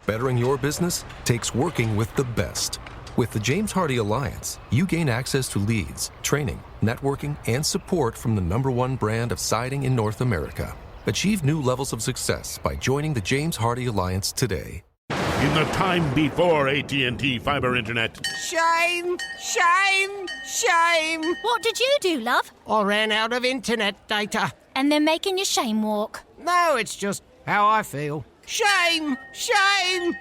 Bettering your business takes working with the best. With the James Hardie Alliance, you gain access to leads, training, networking, and support from the #1 brand of siding in North America. Achieve new levels of success by joining the James Hardie Alliance today. In the time before AT&T Fiber Internet. Shame! Shame! Shame! What did you do, love? I ran out of internet data. And they're making you shame walk. No, it's just how I feel. Shame! Shame!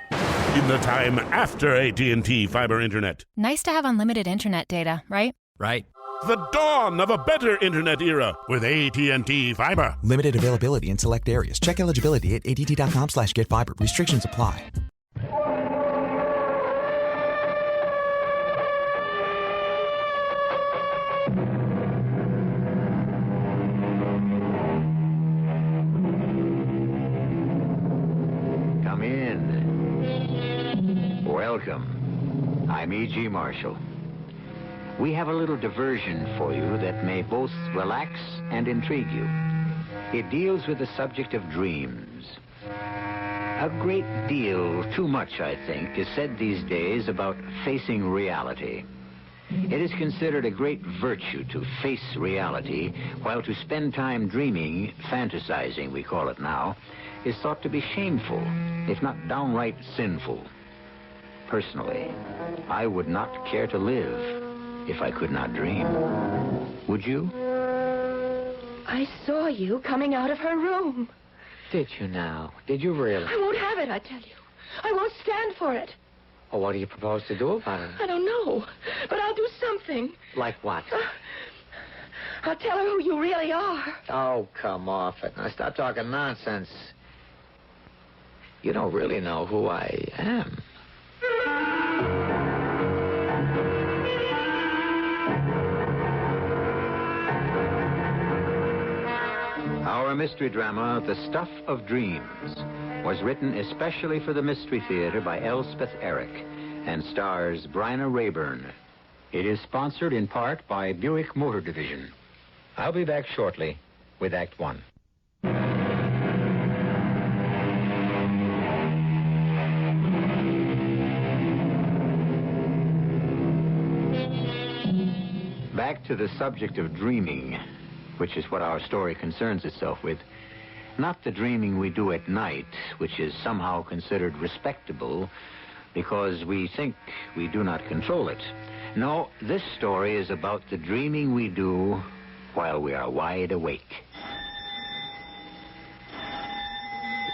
In the time after AT&T Fiber Internet. Nice to have unlimited internet data, right? Right. The dawn of a better internet era with AT&T Fiber. Limited availability in select areas. Check eligibility at att.com/getfiber. Restrictions apply. Come in. Welcome. I'm E.G. Marshall. We have a little diversion for you that may both relax and intrigue you. It deals with the subject of dreams. A great deal, too much, I think, is said these days about facing reality. It is considered a great virtue to face reality, while to spend time dreaming, fantasizing, we call it now, is thought to be shameful, if not downright sinful. Personally, I would not care to live if I could not dream. Would you? I saw you coming out of her room. Did you now? Did you really? I won't have it, I tell you. I won't stand for it. Well, what do you propose to do about it? I don't know, but I'll do something. Like what? I'll tell her who you really are. Oh, come off it. Now, stop talking nonsense. You don't really know who I am. Our mystery drama, The Stuff of Dreams, was written especially for the Mystery Theater by Elspeth Eric and stars Bryna Rayburn. It is sponsored in part by Buick Motor Division. I'll be back shortly with Act One. Back to the subject of dreaming, which is what our story concerns itself with. Not the dreaming we do at night, which is somehow considered respectable because we think we do not control it. No, this story is about the dreaming we do while we are wide awake.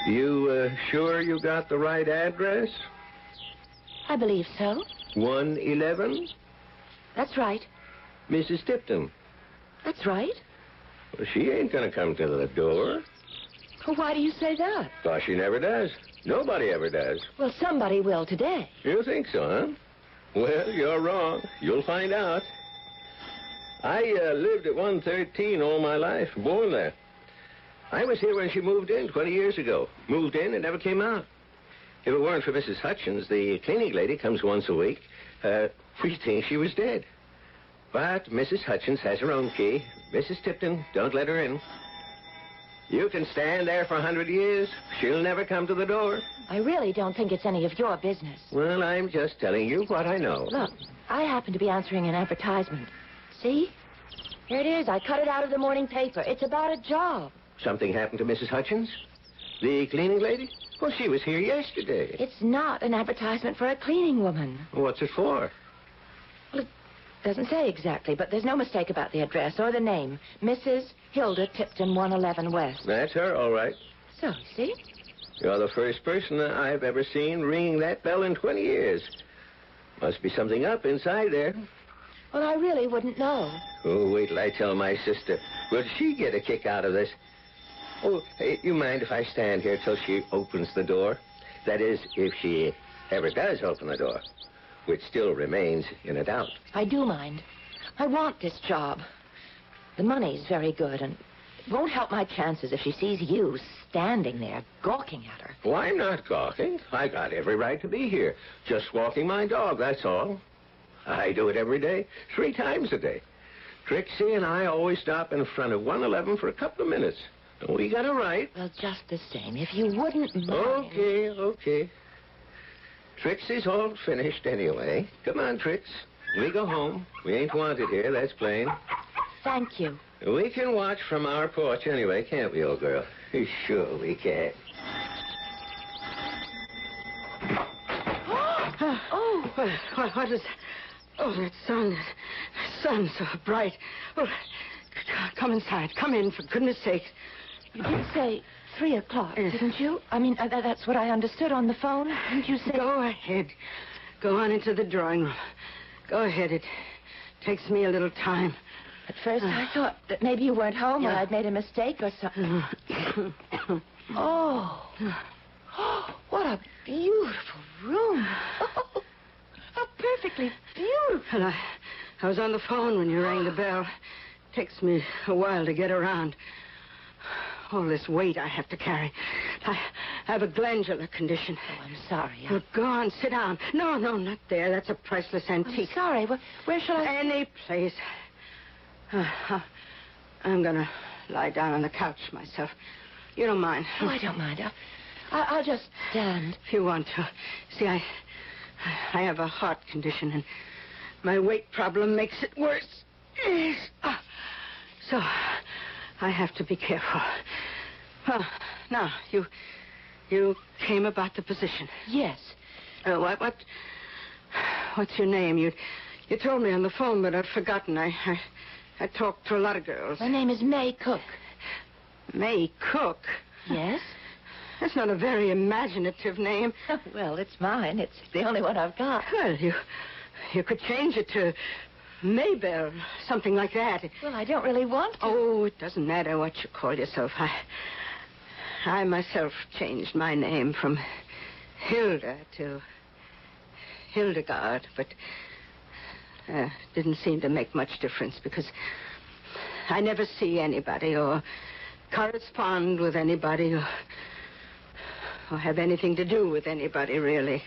You sure you got the right address? I believe so. 111? That's right. Mrs. Tipton. That's right. Well, she ain't gonna come to the door. Well, why do you say that? 'Cause she never does. Nobody ever does. Well, somebody will today. You think so, huh? Well, you're wrong. You'll find out. I lived at 113 all my life, born there. I was here when she moved in 20 years ago. Moved in and never came out. If it weren't for Mrs. Hutchins, the cleaning lady comes once a week, we'd think she was dead. But Mrs. Hutchins has her own key. Mrs. Tipton, don't let her in. You can stand there for 100 years. She'll never come to the door. I really don't think it's any of your business. Well, I'm just telling you what I know. Look, I happen to be answering an advertisement. See? Here it is. I cut it out of the morning paper. It's about a job. Something happened to Mrs. Hutchins? The cleaning lady? Well, she was here yesterday. It's not an advertisement for a cleaning woman. What's it for? Well, it doesn't say exactly, but there's no mistake about the address or the name. Mrs. Hilda Tipton, 111 West. That's her, all right. So, see? You're the first person I've ever seen ringing that bell in 20 years. Must be something up inside there. Well, I really wouldn't know. Oh, wait till I tell my sister. Will she get a kick out of this? Oh, hey, you mind if I stand here till she opens the door? That is, if she ever does open the door, which still remains in a doubt. I do mind. I want this job. The money's very good, and it won't help my chances if she sees you standing there gawking at her. Oh, I'm not gawking. I got every right to be here. Just walking my dog, that's all. I do it every day, 3 times a day. Trixie and I always stop in front of 111 for a couple of minutes. We got a right. Well, just the same, if you wouldn't mind... Okay. Trixie's all finished anyway. Come on, Trix. We go home. We ain't wanted here, that's plain. Thank you. We can watch from our porch anyway, can't we, old girl? Sure we can. Oh, what is... Oh, that sun so bright. Oh, come inside. Come in, for goodness sake. You did say 3 o'clock, didn't you? I mean, that's what I understood on the phone. Didn't you say... Go ahead. Go on into the drawing room. Go ahead. It takes me a little time. At first, I thought that maybe you weren't home or I'd made a mistake or something. Oh, what a beautiful room. Oh, how perfectly beautiful. And I was on the phone when you rang the bell. It takes me a while to get around. All this weight I have to carry. I have a glandular condition. Oh, I'm sorry. Well, go on, sit down. No, not there. That's a priceless antique. I'm sorry. Where shall I... Any place. I'm going to lie down on the couch myself. You don't mind? Oh, I don't mind. I'll just stand. If you want to. See, I have a heart condition, and my weight problem makes it worse. So I have to be careful. Well, now, you came about the position. Yes. What's your name? You told me on the phone, but I've forgotten. I talked to a lot of girls. My name is May Cook. May Cook? Yes? That's not a very imaginative name. Well, it's mine. It's the only one I've got. Well, you could change it to Maybelle, something like that. Well, I don't really want to. Oh, it doesn't matter what you call yourself. I myself changed my name from Hilda to Hildegard, but didn't seem to make much difference because I never see anybody or correspond with anybody or have anything to do with anybody, really.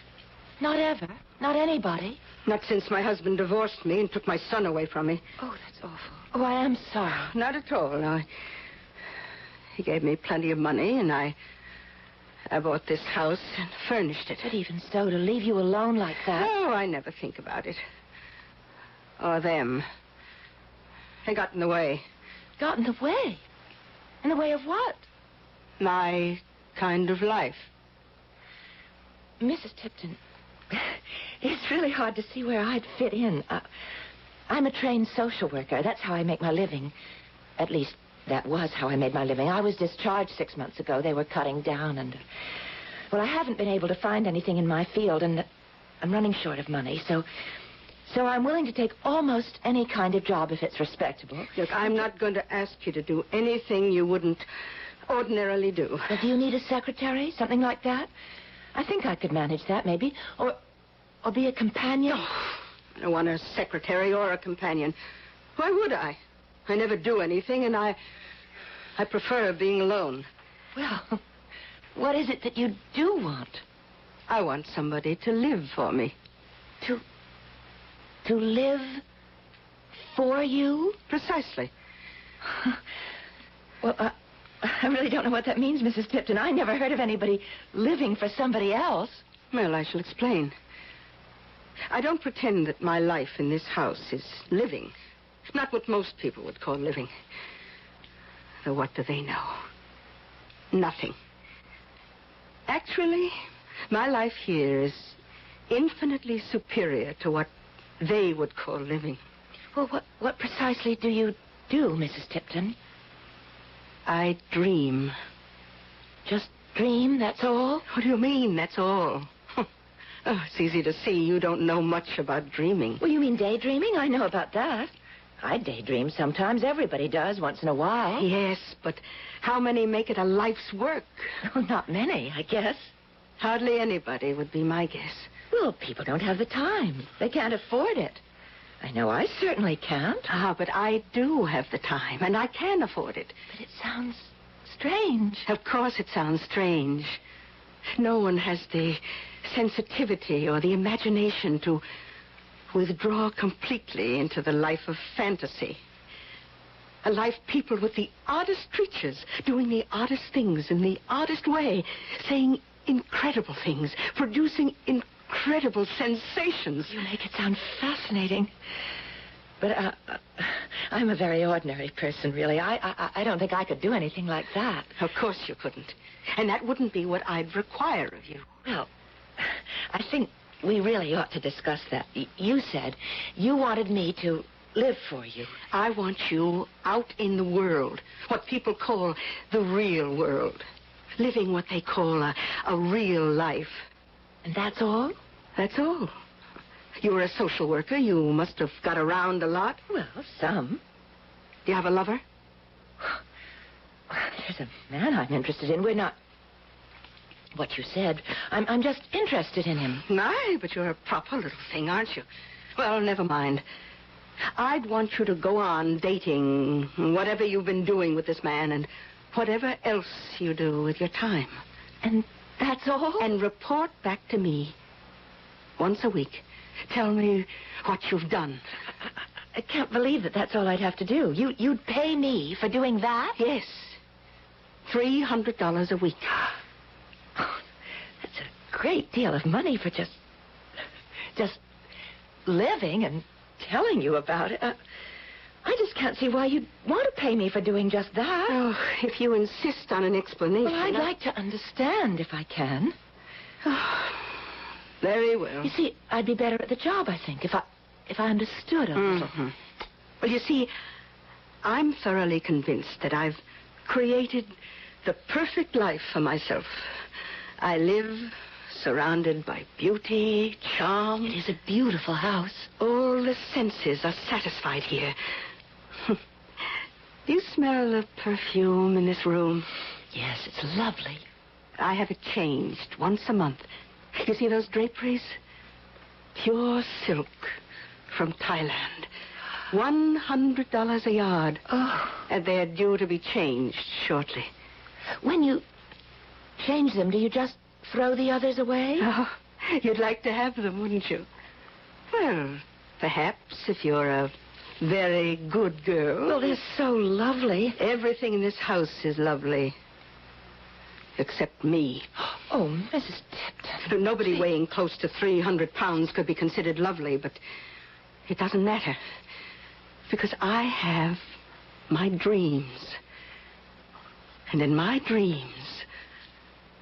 Not ever? Not anybody? Not since my husband divorced me and took my son away from me. Oh, that's awful. Oh, I am sorry. Not at all. No. He gave me plenty of money, and I bought this house and furnished it. But even so, to leave you alone like that... Oh, I never think about it. Or them. They got in the way. Got in the way? In the way of what? My kind of life. Mrs. Tipton, it's really hard to see where I'd fit in. I'm a trained social worker. That's how I make my living. At least, that was how I made my living. I was discharged 6 months ago. They were cutting down and... Well, I haven't been able to find anything in my field, and I'm running short of money, so I'm willing to take almost any kind of job if it's respectable. Look, I'm not going to ask you to do anything you wouldn't ordinarily do. Well, do you need a secretary? Something like that? I think I could manage that, maybe. Or be a companion. Oh, I don't want a secretary or a companion. Why would I? I never do anything, and I prefer being alone. Well, what is it that you do want? I want somebody to live for me. To live for you? Precisely. Well, I really don't know what that means, Mrs. Tipton. I never heard of anybody living for somebody else. Well, I shall explain. I don't pretend that my life in this house is living. Not what most people would call living. Though what do they know? Nothing. Actually, my life here is infinitely superior to what they would call living. Well, what precisely do you do, Mrs. Tipton? I dream. Just dream, that's all? What do you mean, that's all? Oh, it's easy to see you don't know much about dreaming. Well, you mean daydreaming? I know about that. I daydream sometimes. Everybody does once in a while. Yes, but how many make it a life's work? Well, not many, I guess. Hardly anybody would be my guess. Well, people don't have the time. They can't afford it. I know I certainly can't. Ah, but I do have the time, and I can afford it. But it sounds strange. Of course it sounds strange. No one has the sensitivity or the imagination to withdraw completely into the life of fantasy. A life peopled with the oddest creatures, doing the oddest things in the oddest way, saying incredible things, producing incredible incredible sensations. You make it sound fascinating. But I'm a very ordinary person, really. I don't think I could do anything like that. Of course you couldn't. And that wouldn't be what I'd require of you. Well, I think we really ought to discuss that. You said you wanted me to live for you. I want you out in the world, what people call the real world. Living what they call a real life. And that's all? That's all. You were a social worker. You must have got around a lot. Well, some. Do you have a lover? There's a man I'm interested in. We're not... What you said. I'm just interested in him. Aye, but you're a proper little thing, aren't you? Well, never mind. I'd want you to go on dating, whatever you've been doing with this man, and whatever else you do with your time. And that's all? And report back to me once a week. Tell me what you've done. I can't believe that that's all I'd have to do. You'd pay me for doing that? Yes. $300 a week. That's a great deal of money for just living and telling you about it. I just can't see why you'd want to pay me for doing just that. Oh, if you insist on an explanation... Well, I'd like to understand if I can. Very well. You see, I'd be better at the job, I think, if I understood a little. Well, you see, I'm thoroughly convinced that I've created the perfect life for myself. I live surrounded by beauty, charm. It is a beautiful house. All the senses are satisfied here. Do you smell the perfume in this room? Yes, it's lovely. I have it changed once a month. You see those draperies? Pure silk from Thailand. $100 a yard. Oh. And they're due to be changed shortly. When you change them, do you just throw the others away? Oh, you'd like to have them, wouldn't you? Well, perhaps if you're a very good girl. Well, they're so lovely. Everything in this house is lovely. Except me. Oh, Mrs. Tipton. Nobody weighing close to 300 pounds could be considered lovely, but it doesn't matter. Because I have my dreams. And in my dreams,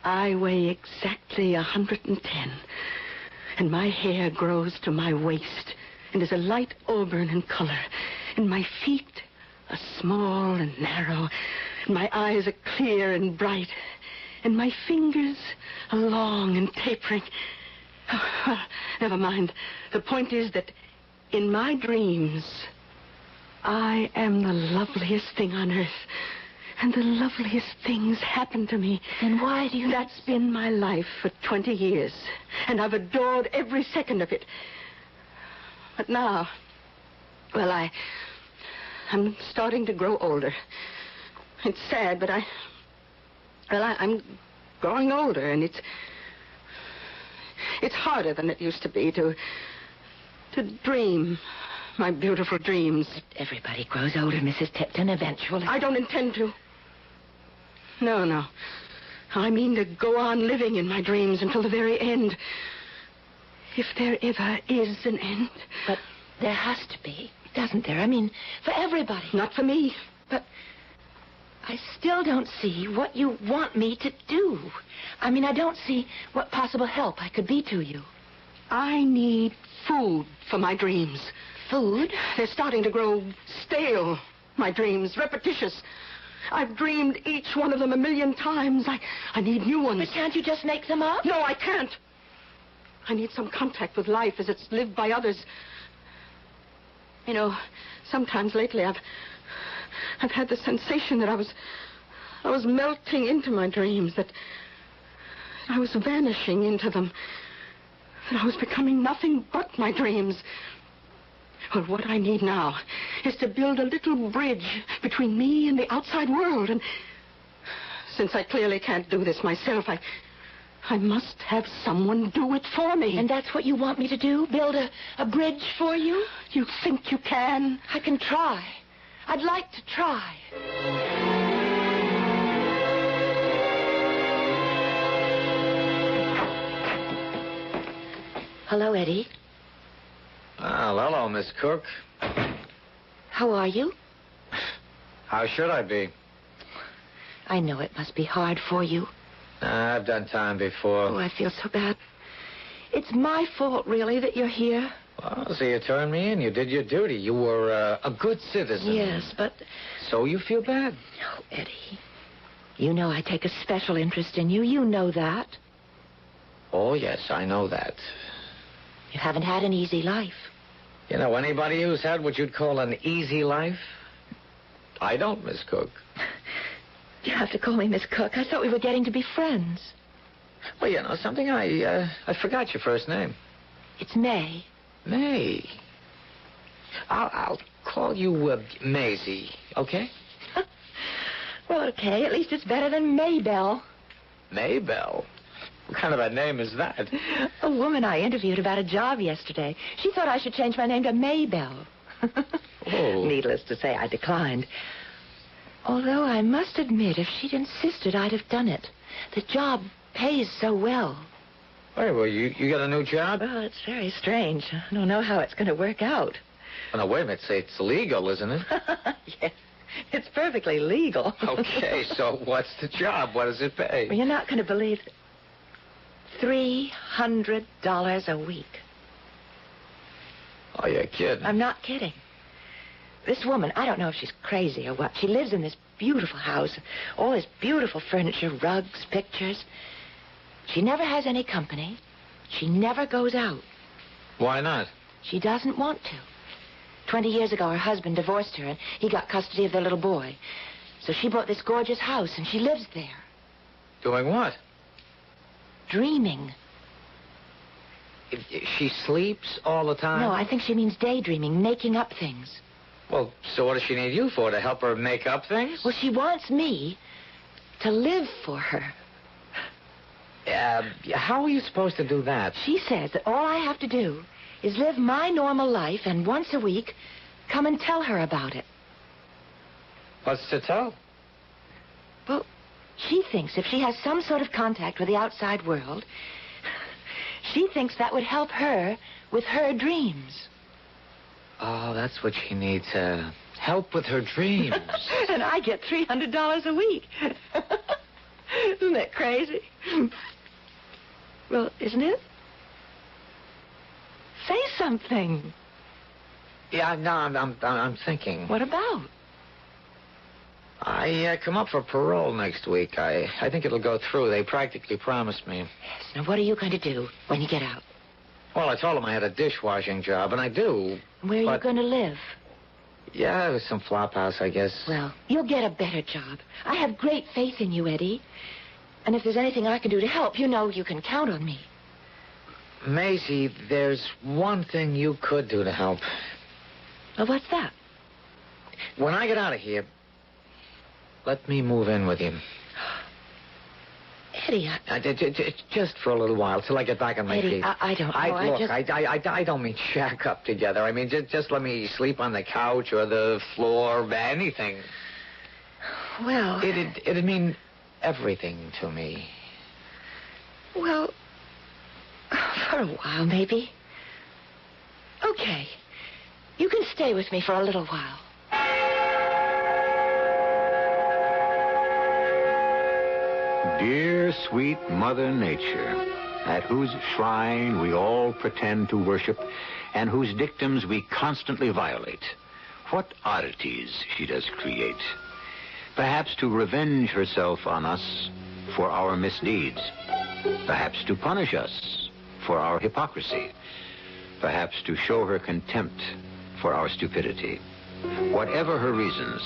I weigh exactly 110. And my hair grows to my waist and is a light auburn in color. And my feet are small and narrow. And my eyes are clear and bright. And my fingers are long and tapering. Oh, well, never mind. The point is that in my dreams, I am the loveliest thing on earth. And the loveliest things happen to me. Then why do you... That's been my life for 20 years. And I've adored every second of it. But now, well, I'm starting to grow older. It's sad, but I'm growing older, and it's harder than it used to be to dream my beautiful dreams. Everybody grows older, Mrs. Tipton, eventually. I don't intend to. No. I mean to go on living in my dreams until the very end. If there ever is an end. But there has to be, doesn't there? I mean, for everybody. Not for me. But I still don't see what you want me to do. I mean, I don't see what possible help I could be to you. I need food for my dreams. Food? They're starting to grow stale, my dreams, repetitious. I've dreamed each one of them 1,000,000 times. I need new ones. But can't you just make them up? No, I can't. I need some contact with life as it's lived by others. You know, sometimes lately I've had the sensation that I was melting into my dreams, that I was vanishing into them, that I was becoming nothing but my dreams. Well, what I need now is to build a little bridge between me and the outside world. And since I clearly can't do this myself, I must have someone do it for me. And that's what you want me to do? Build a bridge for you? You think you can? I can try. I'd like to try. Hello, Eddie. Well, hello, Miss Cook. How are you? How should I be? I know it must be hard for you. I've done time before. Oh, I feel so bad. It's my fault, really, that you're here. Well, so you turned me in. You did your duty. You were a good citizen. Yes, but... So you feel bad? Oh, Eddie. You know I take a special interest in you. You know that. Oh, yes, I know that. You haven't had an easy life. You know anybody who's had what you'd call an easy life? I don't, Miss Cook. You have to call me Miss Cook. I thought we were getting to be friends. Well, you know something? I forgot your first name. It's May. May. I'll call you Maisie, okay? Well, okay. At least it's better than Maybelle. Maybelle? What kind of a name is that? A woman I interviewed about a job yesterday. She thought I should change my name to Maybelle. Oh. Needless to say, I declined. Although I must admit, if she'd insisted, I'd have done it. The job pays so well. Wait, well, you got a new job? Well, it's very strange. I don't know how it's going to work out. Oh, no, wait a minute. It's legal, isn't it? Yes. It's perfectly legal. Okay, so what's the job? What does it pay? Well, you're not going to believe it. $300 a week. Oh, you're kidding. I'm not kidding. This woman, I don't know if she's crazy or what. She lives in this beautiful house. All this beautiful furniture, rugs, pictures. She never has any company. She never goes out. Why not? She doesn't want to. 20 years ago, her husband divorced her, and he got custody of their little boy. So she bought this gorgeous house, and she lives there. Doing what? Dreaming. She sleeps all the time? No, I think she means daydreaming, making up things. Well, so what does she need you for? To help her make up things? Well, she wants me to live for her. How are you supposed to do that? She says that all I have to do is live my normal life and once a week come and tell her about it. What's to tell? Well, she thinks if she has some sort of contact with the outside world, she thinks that would help her with her dreams. Oh, that's what she needs, help with her dreams. And I get $300 a week. Isn't that crazy? Well, isn't it? Say something. Yeah, no, I'm thinking. What about? I come up for parole next week. I think it'll go through. They practically promised me. Yes. Now, what are you going to do when you get out? Well, I told them I had a dishwashing job, and I do. Where are you going to live? Yeah, some flop house, I guess. Well, you'll get a better job. I have great faith in you, Eddie. And if there's anything I can do to help, you know you can count on me. Maisie, there's one thing you could do to help. Well, what's that? When I get out of here, let me move in with you. Eddie, just for a little while, till I get back on my Eddie, feet. I don't know. Look, I don't mean shack up together. I mean, just let me sleep on the couch or the floor, anything. Well... It'd mean everything to me. Well, for a while, maybe. Okay. You can stay with me for a little while. Dear sweet Mother Nature, at whose shrine we all pretend to worship and whose dictums we constantly violate, what oddities she does create. Perhaps to revenge herself on us for our misdeeds. Perhaps to punish us for our hypocrisy. Perhaps to show her contempt for our stupidity. Whatever her reasons,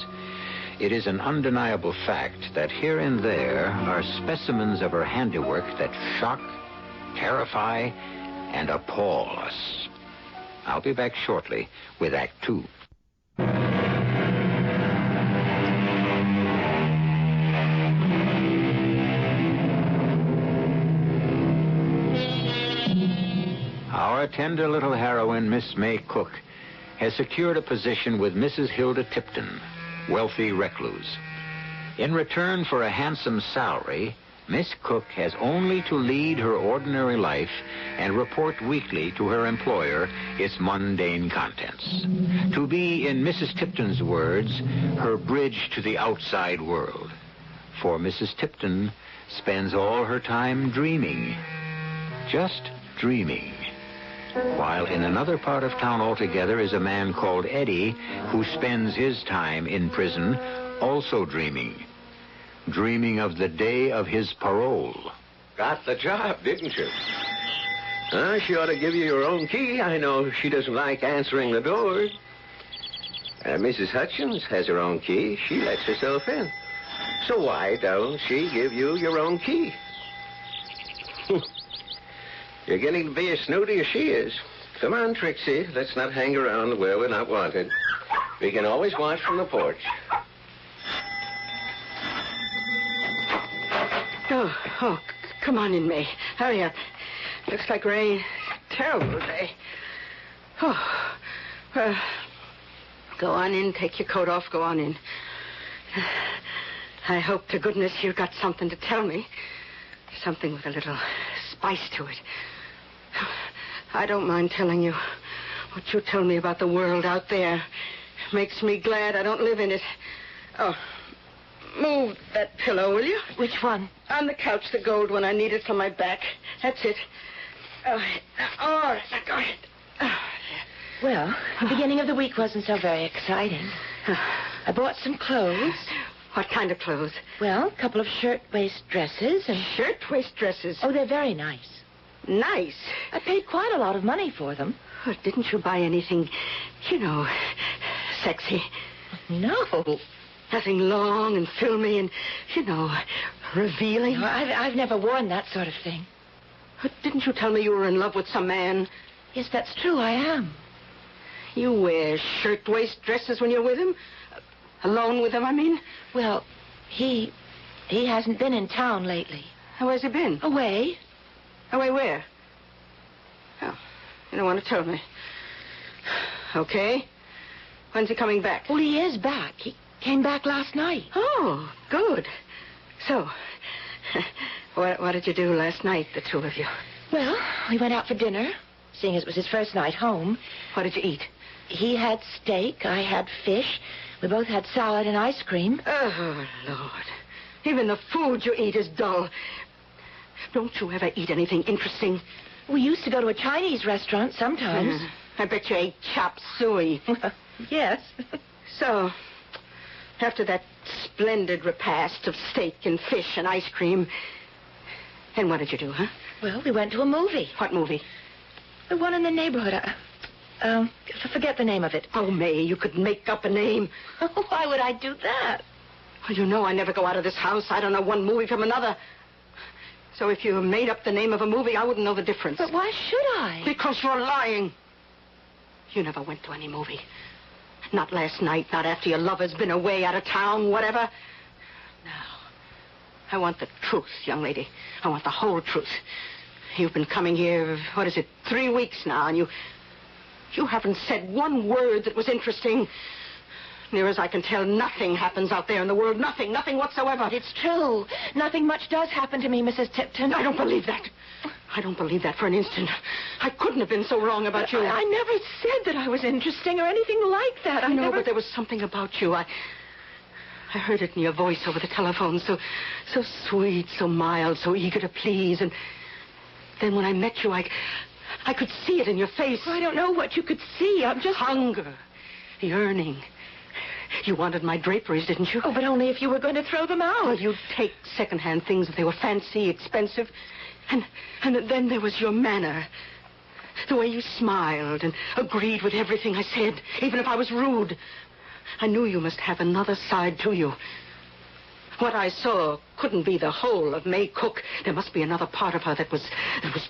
it is an undeniable fact that here and there are specimens of her handiwork that shock, terrify, and appall us. I'll be back shortly with Act Two. Our tender little heroine, Miss May Cook, has secured a position with Mrs. Hilda Tipton, wealthy recluse. In return for a handsome salary Miss Cook has only to lead her ordinary life and report weekly to her employer its mundane contents. To be, in Mrs. Tipton's words, her bridge to the outside world. For Mrs. Tipton spends all her time dreaming. Just dreaming. While in another part of town altogether is a man called Eddie who spends his time in prison also dreaming. Dreaming of the day of his parole. Got the job, didn't you? She ought to give you your own key. I know she doesn't like answering the door. Mrs. Hutchins has her own key. She lets herself in. So why don't she give you your own key? You're getting to be as snooty as she is. Come on, Trixie. Let's not hang around where we're not wanted. We can always watch from the porch. Oh, come on in, May. Hurry up. Looks like rain. Terrible day. Oh, well, go on in. Take your coat off. Go on in. I hope to goodness you've got something to tell me. Something with a little spice to it. I don't mind telling you what you tell me about the world out there. Makes me glad I don't live in it. Oh, move that pillow, will you? Which one? On the couch, the gold one. I need it for my back. That's it. Oh, go ahead. Well, the beginning of the week wasn't so very exciting. I bought some clothes. What kind of clothes? Well, a couple of shirt-waist dresses and... Shirt-waist dresses? Oh, they're very nice. Nice? I paid quite a lot of money for them. Oh, didn't you buy anything, sexy? No. Nothing long and filmy and, revealing? No, I've never worn that sort of thing. Didn't you tell me you were in love with some man? Yes, that's true, I am. You wear shirt-waist dresses when you're with him? Alone with him, I mean? Well, he hasn't been in town lately. Where's he been? Away. Away where? Oh, you don't want to tell me. Okay. When's he coming back? Well, he is back. He came back last night. Oh, good. So, what did you do last night, the two of you? Well, we went out for dinner, seeing as it was his first night home. What did you eat? He had steak, I had fish. We both had salad and ice cream. Oh, Lord. Even the food you eat is dull. Don't you ever eat anything interesting? We used to go to a Chinese restaurant sometimes. I bet you ate chop suey. Yes. So, after that splendid repast of steak and fish and ice cream, then what did you do, huh? Well, we went to a movie. What movie? The one in the neighborhood. I forget the name of it. Oh, May, you could make up a name. Why would I do that? Well, you know I never go out of this house. I don't know one movie from another. So if you made up the name of a movie, I wouldn't know the difference. But why should I? Because you're lying. You never went to any movie. Not last night, not after your lover's been away out of town, whatever. No. I want the truth, young lady. I want the whole truth. You've been coming here, 3 weeks now, and you haven't said one word that was interesting. Near as I can tell, nothing happens out there in the world. Nothing whatsoever. It's true. Nothing much does happen to me, Mrs. Tipton. I don't believe that. I don't believe that for an instant. I couldn't have been so wrong about you. I never said that I was interesting or anything like that. I know, but there was something about you. I heard it in your voice over the telephone. So sweet, so mild, so eager to please. And then when I met you, I could see it in your face. I don't know what you could see. I'm just... Hunger. Yearning. You wanted my draperies, didn't you? Oh, but only if you were going to throw them out. Well, you'd take second-hand things if they were fancy, expensive. And then there was your manner. The way you smiled and agreed with everything I said, even if I was rude. I knew you must have another side to you. What I saw couldn't be the whole of May Cook. There must be another part of her that was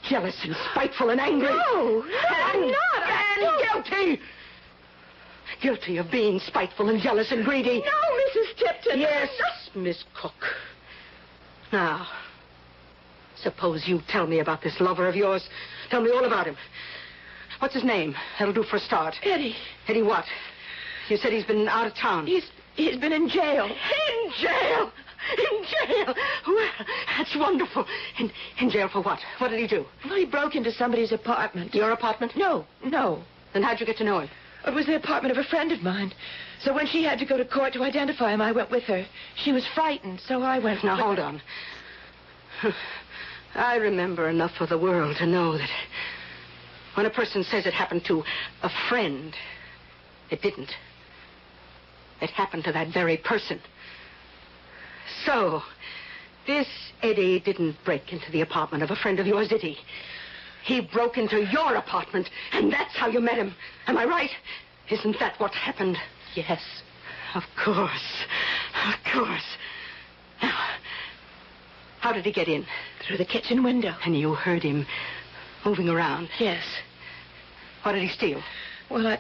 jealous and spiteful and angry. No, I'm not. And guilty. Guilty of being spiteful and jealous and greedy. No, Mrs. Tipton. Yes, Miss Cook. Now, suppose you tell me about this lover of yours. Tell me all about him. What's his name? That'll do for a start. Eddie. Eddie what? You said he's been out of town. He's been in jail. In jail? In jail! Well, that's wonderful. In jail for what? What did he do? Well, he broke into somebody's apartment. Your apartment? No. Then how'd you get to know him? It was the apartment of a friend of mine. So when she had to go to court to identify him, I went with her. She was frightened, so I went. Now, hold on. I remember enough of the world to know that when a person says it happened to a friend, it didn't. It happened to that very person. So, this Eddie didn't break into the apartment of a friend of yours, did he? He broke into your apartment, and that's how you met him. Am I right? Isn't that what happened? Yes. Of course. Of course. Now, how did he get in? Through the kitchen window. And you heard him moving around? Yes. What did he steal? Well,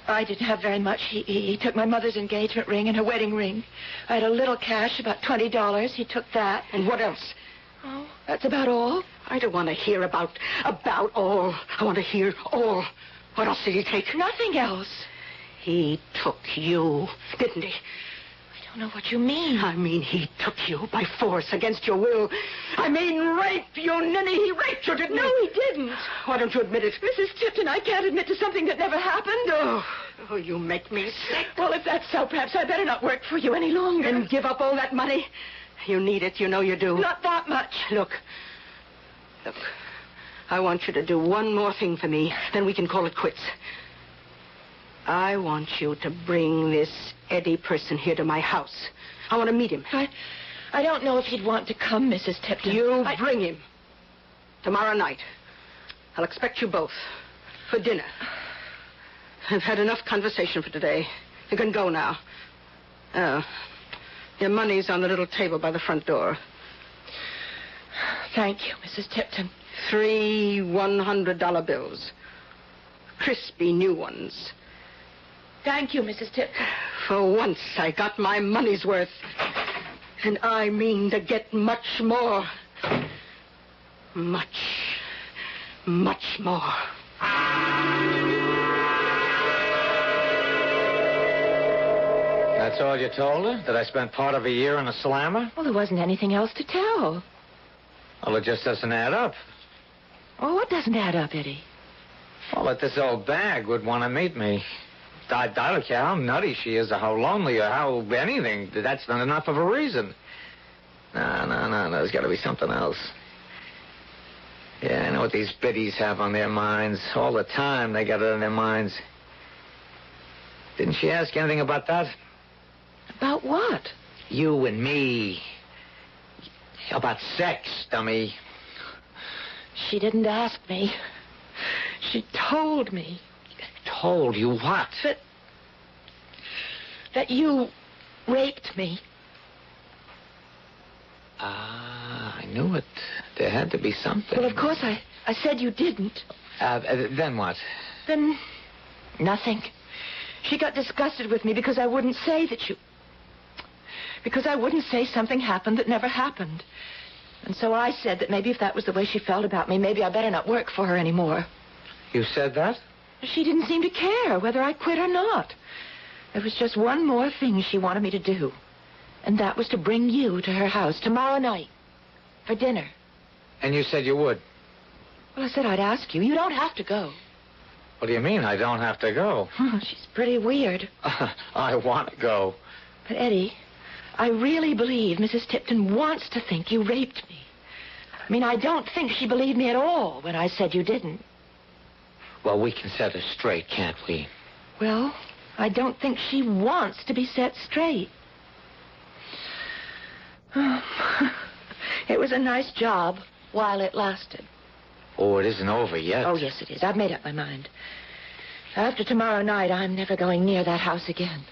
I didn't have very much. He took my mother's engagement ring and her wedding ring. I had a little cash, about $20. He took that. And what else? Oh, that's about all. I don't want to hear about all. I want to hear all. What else did he take? Nothing else. He took you, didn't he? I don't know what you mean. I mean, he took you by force against your will. I mean, rape, you ninny. He raped you, didn't he? No, he didn't. Why don't you admit it? Mrs. Tipton, I can't admit to something that never happened. Oh, you make me sick. Well, if that's so, perhaps I better not work for you any longer. And give up all that money? You need it, you know you do. Not that much. Look, I want you to do one more thing for me, then we can call it quits. I want you to bring this Eddie person here to my house. I want to meet him. I don't know if he'd want to come, Mrs. Tipton. You bring him. Tomorrow night. I'll expect you both. For dinner. I've had enough conversation for today. You can go now. Your money's on the little table by the front door. Thank you, Mrs. Tipton. 3 $100 bills. Crispy new ones. Thank you, Mrs. Tipton. For once, I got my money's worth. And I mean to get much more. Much more. That's all you told her? That I spent part of a year in a slammer? Well, there wasn't anything else to tell. Well, it just doesn't add up. Oh, what doesn't add up, Eddie? Well, that this old bag would want to meet me. I don't care how nutty she is or how lonely or how anything. That's not enough of a reason. No. There's got to be something else. Yeah, I know what these biddies have on their minds. All the time they got it on their minds. Didn't she ask anything about that? About what? You and me. About sex, dummy. She didn't ask me. She told me. Told you what? That you raped me. I knew it. There had to be something. Well, of course, I said you didn't. Then what? Then nothing. She got disgusted with me because I wouldn't say that you... Because I wouldn't say something happened that never happened. And so I said that maybe if that was the way she felt about me, maybe I better not work for her anymore. You said that? She didn't seem to care whether I quit or not. There was just one more thing she wanted me to do. And that was to bring you to her house tomorrow night for dinner. And you said you would? Well, I said I'd ask you. You don't have to go. What do you mean I don't have to go? She's pretty weird. I want to go. But, Eddie, I really believe Mrs. Tipton wants to think you raped me. I mean, I don't think she believed me at all when I said you didn't. Well, we can set her straight, can't we? Well, I don't think she wants to be set straight. It was a nice job while it lasted. Oh, it isn't over yet. Oh, yes, it is. I've made up my mind. After tomorrow night, I'm never going near that house again.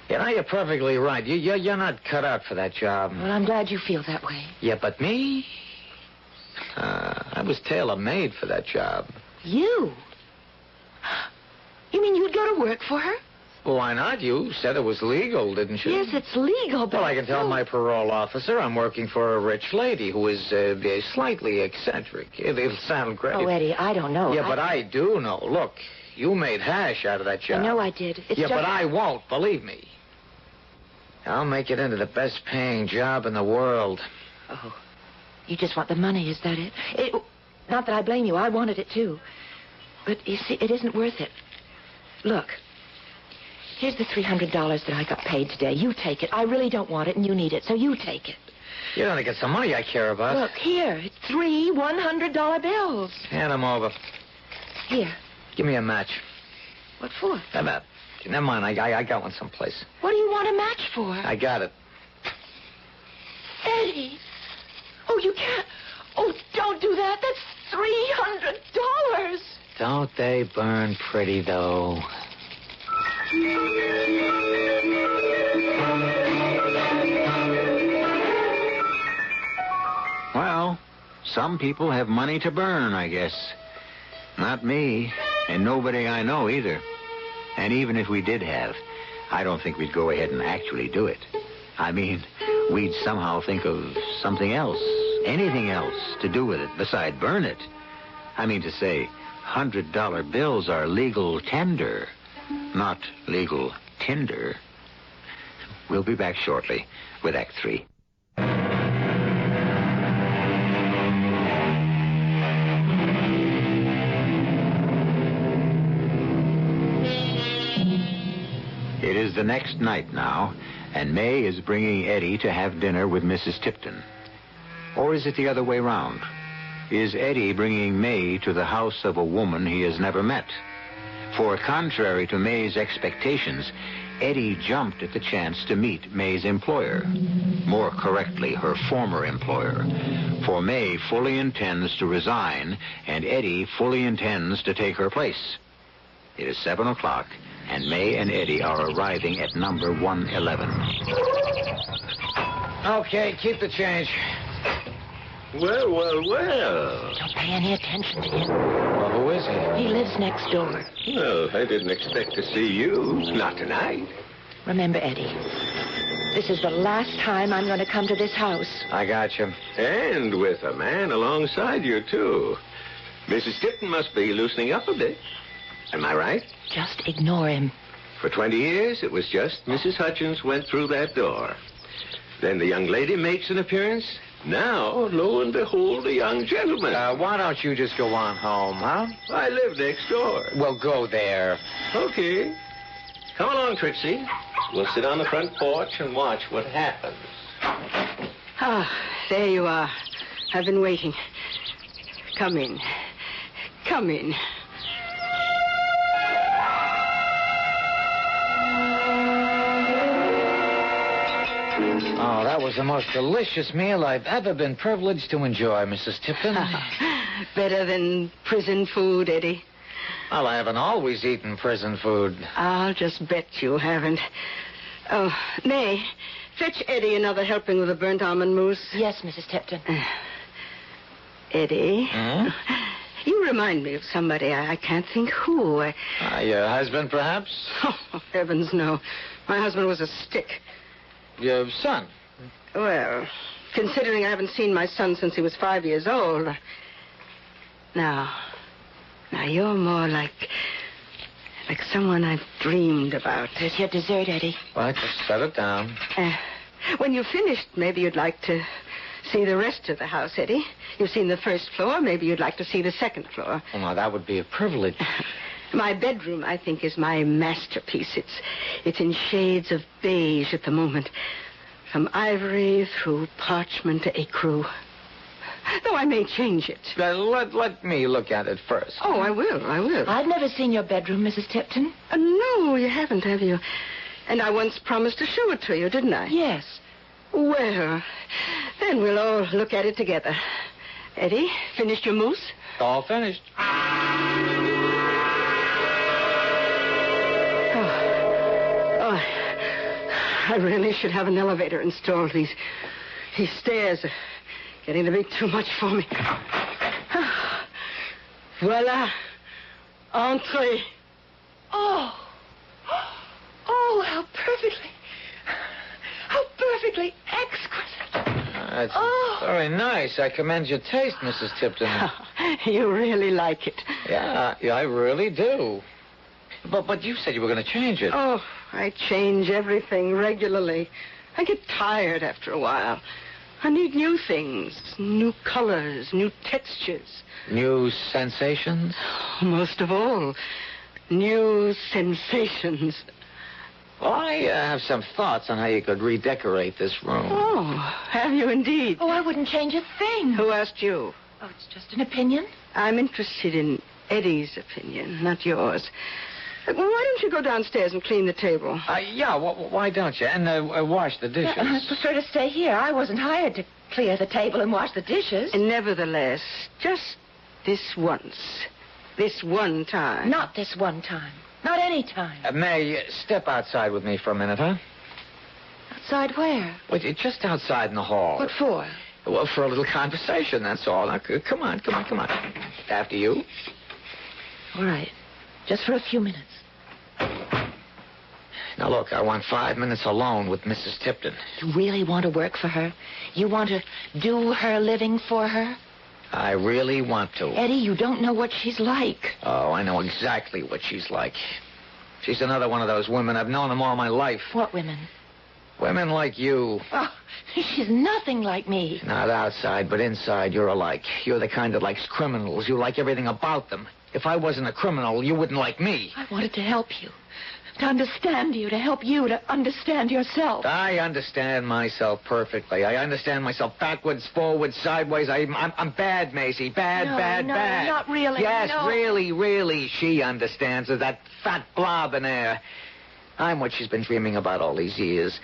You know, you're perfectly right. You're not cut out for that job. Well, I'm glad you feel that way. Yeah, but me? I was tailor-made for that job. You? You mean you'd go to work for her? Well, why not? You said it was legal, didn't you? Yes, it's legal, but... Well, I can tell my parole officer I'm working for a rich lady who is slightly eccentric. It'll sound great. Oh, Eddie, I don't know. Yeah, but I do know. Look, you made hash out of that job. I know I did. It's yeah, just... but I won't, believe me. I'll make it into the best paying job in the world. Oh, you just want the money, is that it? Not that I blame you. I wanted it, too. But, you see, it isn't worth it. Look, here's the $300 that I got paid today. You take it. I really don't want it, and you need it, so you take it. You don't think it's the money I care about. Look, here. It's 3 $100 bills. Hand them over. Here. Give me a match. What for? Never mind. I got one someplace. What do you want a match for? I got it. Eddie. Oh, you can't. Oh, don't do that. That's $300. Don't they burn pretty, though? Well, some people have money to burn, I guess. Not me, and nobody I know either. And even if we did have, I don't think we'd go ahead and actually do it. I mean, we'd somehow think of something else, anything else to do with it besides burn it. I mean to say, $100 bills are legal tender, not legal tinder. We'll be back shortly with Act 3. It is the next night now, and May is bringing Eddie to have dinner with Mrs. Tipton. Or is it the other way round? Is Eddie bringing May to the house of a woman he has never met? For contrary to May's expectations, Eddie jumped at the chance to meet May's employer. More correctly, her former employer. For May fully intends to resign, and Eddie fully intends to take her place. It is 7 o'clock, and May and Eddie are arriving at number 111. Okay, keep the change. Well, well, well. Don't pay any attention to him. Well, who is he? He lives next door. Well, I didn't expect to see you. Not tonight. Remember, Eddie, this is the last time I'm going to come to this house. I got you. And with a man alongside you, too. Mrs. Tipton must be loosening up a bit. Am I right? Just ignore him. For 20 years, it was just Mrs. Hutchins went through that door. Then the young lady makes an appearance. Now, lo and behold, a young gentleman. Why don't you just go on home, huh? I live next door. Well, go there. Okay. Come along, Trixie. We'll sit on the front porch and watch what happens. Ah, there you are. I've been waiting. Come in. Come in. Oh, that was the most delicious meal I've ever been privileged to enjoy, Mrs. Tipton. Better than prison food, Eddie. Well, I haven't always eaten prison food. I'll just bet you haven't. Oh, May, fetch Eddie another helping of the burnt almond mousse. Yes, Mrs. Tipton. Eddie? Hmm? You remind me of somebody. I can't think who. Your husband, perhaps? Oh, heavens, no. My husband was a stick. Your son? Well, considering I haven't seen my son since he was 5 years old. Now, you're more like someone I've dreamed about. There's your dessert, Eddie. Well, just set it down. When you've finished, maybe you'd like to see the rest of the house, Eddie. You've seen the first floor. Maybe you'd like to see the second floor. Oh, now, that would be a privilege. My bedroom, I think, is my masterpiece. It's in shades of beige at the moment. From ivory through parchment to ecru. Though I may change it. Let me look at it first. Oh, I will. I've never seen your bedroom, Mrs. Tipton. No, you haven't, have you? And I once promised to show it to you, didn't I? Yes. Well, then we'll all look at it together. Eddie, finished your mousse? All finished. I really should have an elevator installed. These stairs are getting to be too much for me. Voila. Entree. Oh, how perfectly exquisite. It's very nice. I commend your taste, Mrs. Tipton. You really like it. Yeah, I really do. But you said you were going to change it. Oh, I change everything regularly. I get tired after a while. I need new things, new colors, new textures. New sensations? Most of all, new sensations. Well, I have some thoughts on how you could redecorate this room. Oh, have you indeed? Oh, I wouldn't change a thing. Who asked you? Oh, it's just an opinion. I'm interested in Eddie's opinion, not yours. Why don't you go downstairs and clean the table? Yeah, why don't you? And wash the dishes. I prefer to stay here. I wasn't hired to clear the table and wash the dishes. And nevertheless, just this once. This one time. Not this one time. Not any time. May, step outside with me for a minute, huh? Outside where? Wait, just outside in the hall. What for? Well, for a little conversation, that's all. Now, come on. After you. All right. Just for a few minutes. Now, look, I want 5 minutes alone with Mrs. Tipton. You really want to work for her? You want to do her living for her? I really want to. Eddie, you don't know what she's like. Oh, I know exactly what she's like. She's another one of those women. I've known them all my life. What women? Women like you. Oh, she's nothing like me. Not outside, but inside, you're alike. You're the kind that likes criminals. You like everything about them. If I wasn't a criminal, you wouldn't like me. I wanted to help you. To understand you, to help you to understand yourself. I understand myself perfectly. I understand myself backwards, forwards, sideways. I'm bad, Maisie. Bad. No, not really. Yes, no. really, she understands. That fat blob in there. I'm what she's been dreaming about all these years.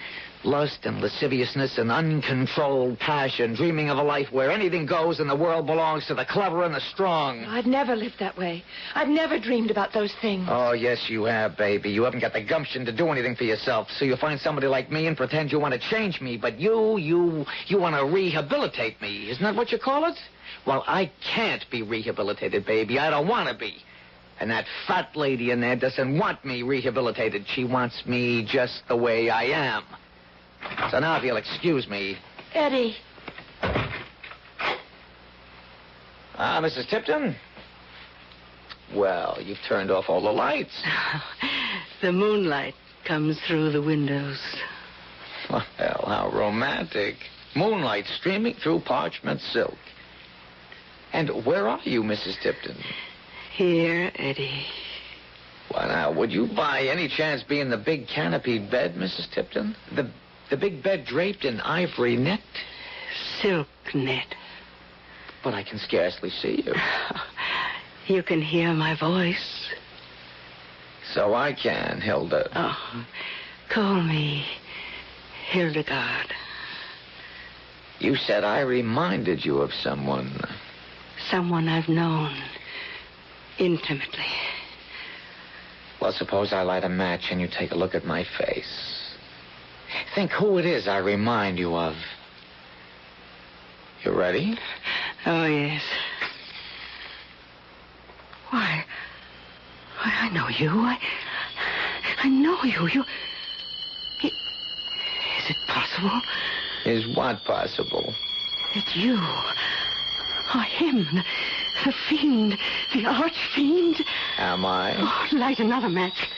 Lust and lasciviousness and uncontrolled passion, dreaming of a life where anything goes and the world belongs to the clever and the strong. I've never lived that way. I've never dreamed about those things. Oh, yes, you have, baby. You haven't got the gumption to do anything for yourself, so you find somebody like me and pretend you want to change me, but you want to rehabilitate me. Isn't that what you call it? Well, I can't be rehabilitated, baby. I don't want to be. And that fat lady in there doesn't want me rehabilitated. She wants me just the way I am. So now, if you'll excuse me. Eddie. Mrs. Tipton? Well, you've turned off all the lights. The moonlight comes through the windows. Well, how romantic. Moonlight streaming through parchment silk. And where are you, Mrs. Tipton? Here, Eddie. Why, now, would you by any chance be in the big canopied bed, Mrs. Tipton? The big bed draped in ivory net? Silk net. But I can scarcely see you. You can hear my voice. So I can, Hilda. Oh, call me Hildegard. You said I reminded you of someone. Someone I've known intimately. Well, suppose I light a match and you take a look at my face. Think who it is I remind you of. You ready? Oh, yes. Why, I know you. I know you. Is it possible? Is what possible? That you are him, the fiend, the arch-fiend. Am I? Oh, light another match.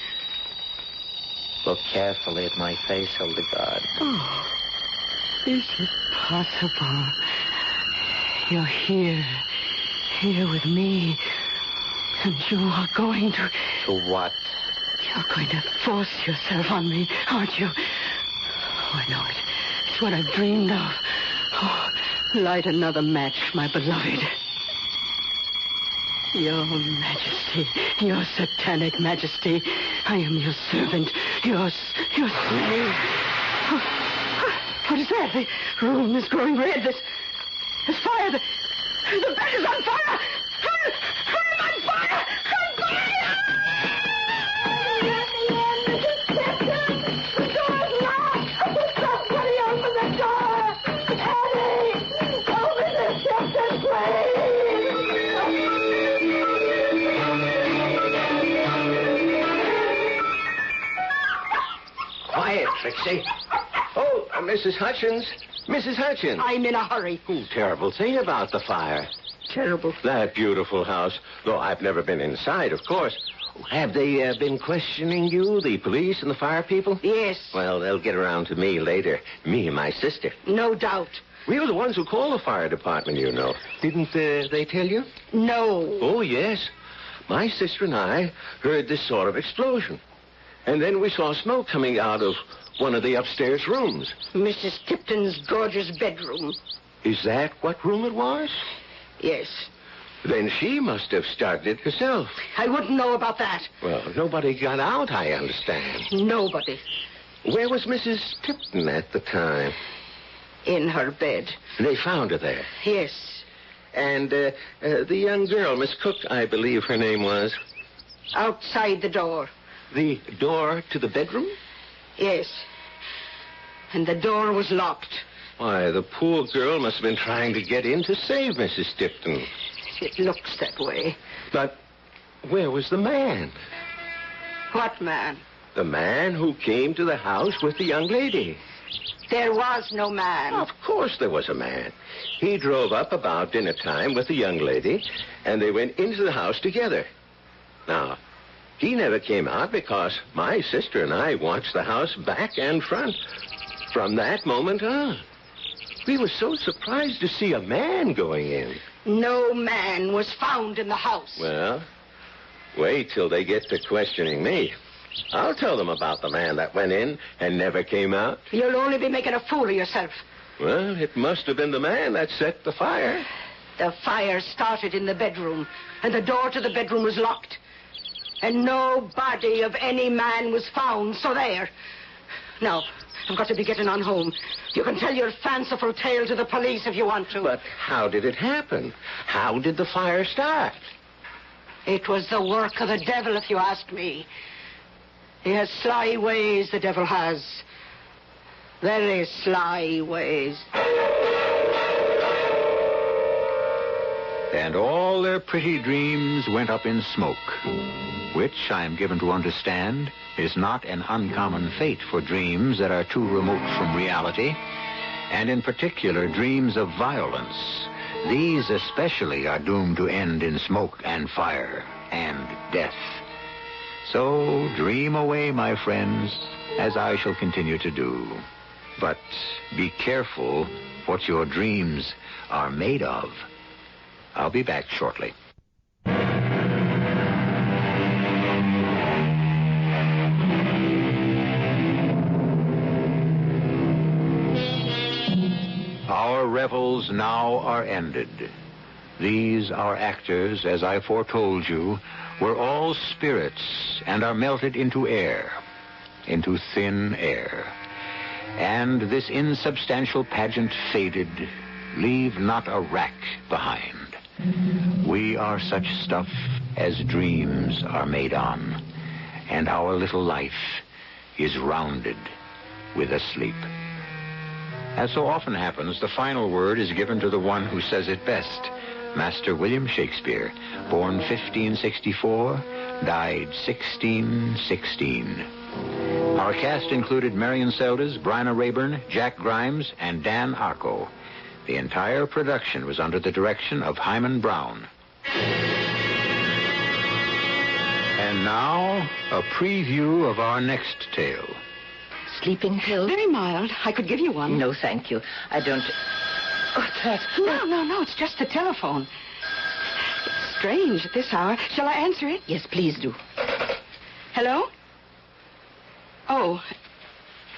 Look carefully at my face, Hildegard. Oh, is it possible? You're here with me, and you are going to... To what? You're going to force yourself on me, aren't you? Oh, I know it. It's what I've dreamed of. Oh, light another match, my beloved. Your Majesty, your satanic Majesty, I am your servant, your slave. What is that? The room is growing red. There's fire. The bed is on fire. I'm on fire. On fire! The door's locked. Somebody open the door. Eddie, open the shelter, please. Quiet, Trixie. Oh, Mrs. Hutchins. Mrs. Hutchins. I'm in a hurry. Oh, terrible thing about the fire. terrible. That beautiful house. Though I've never been inside, of course. Have they been questioning you, the police and the fire people? Yes. Well, they'll get around to me later. Me and my sister. No doubt. We were the ones who called the fire department, you know. Didn't they tell you? No. Oh, yes. My sister and I heard this sort of explosion. And then we saw smoke coming out of one of the upstairs rooms. Mrs. Tipton's gorgeous bedroom. Is that what room it was? Yes. Then she must have started it herself. I wouldn't know about that. Well, nobody got out, I understand. Nobody. Where was Mrs. Tipton at the time? In her bed. They found her there. Yes. And the young girl, Miss Cook, I believe her name was. Outside the door. The door to the bedroom? Yes. And the door was locked. Why, the poor girl must have been trying to get in to save Mrs. Tipton. It looks that way. But where was the man? What man? The man who came to the house with the young lady. There was no man. Of course there was a man. He drove up about dinner time with the young lady, and they went into the house together. Now, he never came out because my sister and I watched the house back and front from that moment on. We were so surprised to see a man going in. No man was found in the house. Well, wait till they get to questioning me. I'll tell them about the man that went in and never came out. You'll only be making a fool of yourself. Well, it must have been the man that set the fire. The fire started in the bedroom, and the door to the bedroom was locked. And no body of any man was found, so there. Now, I've got to be getting on home. You can tell your fanciful tale to the police if you want to. But how did it happen? How did the fire start? It was the work of the devil, if you ask me. He has sly ways, the devil has. Very sly ways. And all their pretty dreams went up in smoke, which, I am given to understand, is not an uncommon fate for dreams that are too remote from reality, and in particular dreams of violence. These especially are doomed to end in smoke and fire and death. So dream away, my friends, as I shall continue to do. But be careful what your dreams are made of. I'll be back shortly. Our revels now are ended. These, our actors, as I foretold you, were all spirits and are melted into air, into thin air. And this insubstantial pageant faded, leave not a rack behind. We are such stuff as dreams are made on, and our little life is rounded with a sleep. As so often happens, the final word is given to the one who says it best. Master William Shakespeare, born 1564, died 1616. Our cast included Marion Seldes, Bryna Rayburn, Jack Grimes, and Dan Arco. The entire production was under the direction of Hyman Brown. And now, a preview of our next tale. Sleeping pills? Very mild. I could give you one. No, thank you. I don't... What's that? No. It's just the telephone. It's strange at this hour. Shall I answer it? Yes, please do. Hello? Oh.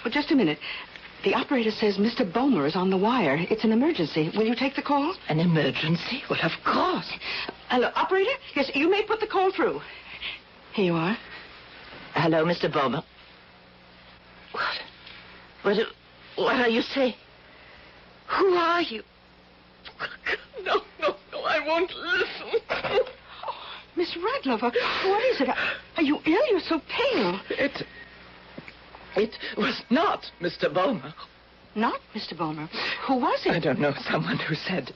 Well, just a minute. The operator says Mr. Bomer is on the wire. It's an emergency. Will you take the call? An emergency? Well, of course. Hello, operator? Yes, you may put the call through. Here you are. Hello, Mr. Bomer. What are you saying? Who are you? No, I won't listen. Oh, Miss Radlover, what is it? Are you ill? You're so pale. It was not Mr. Bomer. Not Mr. Bomer? Who was it? I don't know. Someone who said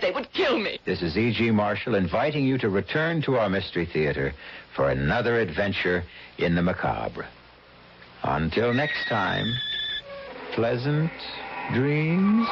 they would kill me. This is E.G. Marshall inviting you to return to our Mystery Theater for another adventure in the macabre. Until next time, pleasant dreams.